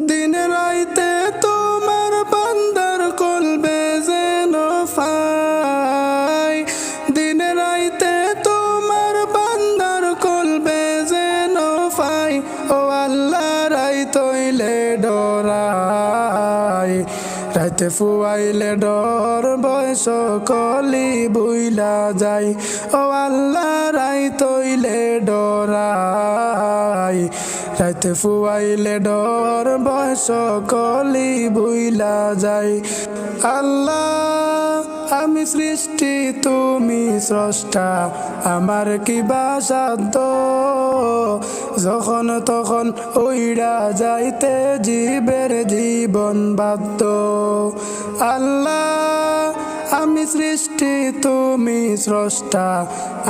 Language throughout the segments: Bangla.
দিন রাইতে তোমার বান্দার কলবে যেন ফাই, দিন রাইতে তোমার বান্দার কলবে যেন ফাই। ও আল্লাহ রাই তৈলে ডরাই, রাইতে ফুয়াইলে ডর বয়স কলি বুইলা যাই। ও আল্লাহ রাই তৈলে ডরাই, রাইতে ফুয়াইলে ডর বয়স কলি বুইলা যাই। আল্লাহ আমি সৃষ্টি তুমি স্রষ্টা, আমার কি বাসাধ্য, যখন তখন উইড়া যাইতে জীবের জীবন বাধ্য। আল্লাহ আমি সৃষ্টি তুমি স্রষ্টা,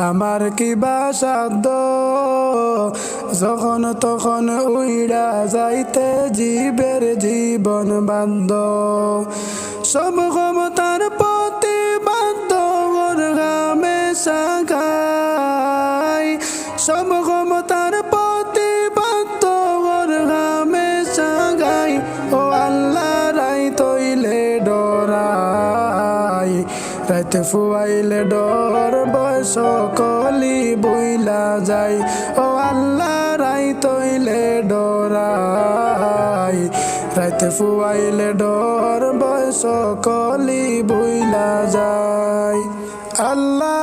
আমার কি বাসাধ্য, যখন তখন উইড়া যাইতে জীবের জীবন বাধ্য। সব ক্ষমতার প্রতিবাদ্য গামে সাগাই, সব ক্ষমতার প্রতিবাদ্য গামে সাগাই। ও আল্লাহ রাই তৈলে ডরাই, রাইতে ফুয়াইলে ডর বয়স কলি বুইলা যাই। ও আল্লাহ রাই তৈলে ডরাই, রাইতে ফুয়াইলে ডর বয়স কলি বুইলা যায়। আল্লাহ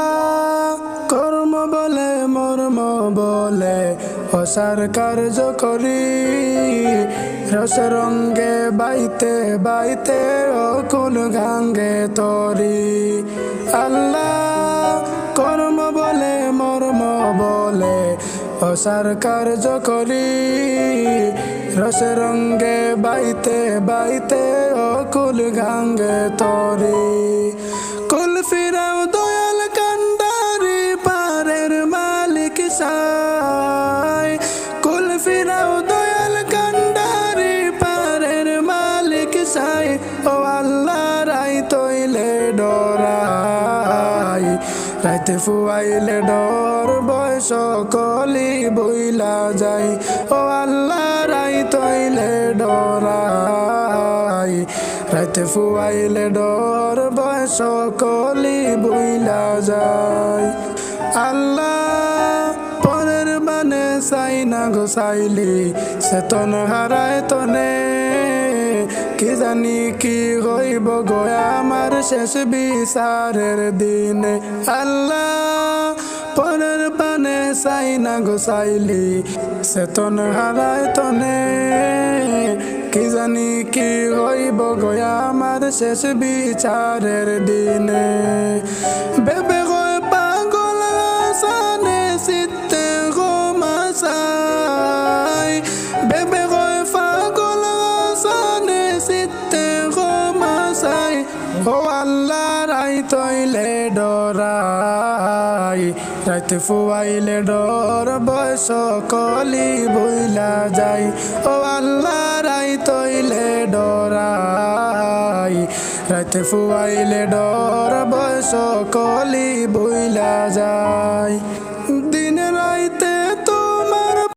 কর্ম বলে মর্ম বলে অসার কার্য করি, রস রঙ্গে বাইতে বাইতে অকুল গাঙ্গে তরি। আল্লাহ কর্ম বলে মর্ম বলে অসার কার্য করি, রস রঙ্গে বাইতে বাইতে অকুল গাঙ্গে তরি। কুল ফিরাও দয়াল কান্ডারি পারের মালিক সাই, কুল ফিরাও দয়াল কান্ডারি পারের মালিক সাই। ও আল্লাহ রাই তৈলে ডরাই, রাইতে ফুয়াইলে ডর বয়স কলি বইলা যাই। ও আল্লাহ রাই তৈলে ডরাই, রাইতে ফুয়াইলে ডর বয়স কলি বইলা যায়। আল্লাহ পরের বানে চাই না গোসাইলি চেতন হারায় তনে, কি জানি কি হইব গয়া আমার শেষ বিচারের দিনে। আল্লাহ পরের বানে চাই না গোসাইলি চেতন হারায় তনে, কি জানি কি হইব গয়া আমার শেষ বিচারের দিনে। বেবে গয় পাগল আসানে চিত্তে গোমাসাই, বেবে গয় পাগল আসানে চিত্তে গোমাসাই। ও আল্লাহ রাই তৈলে ডরাই, রাইতে ফুয়াইলে ডর বয়স কলি বইলা যাই। ও আল্লাহ রাই তৈলে ডরাই, রাইতে ফুয়াইলে ডর বয়স কলি বইলা যায়। দিন রাইতে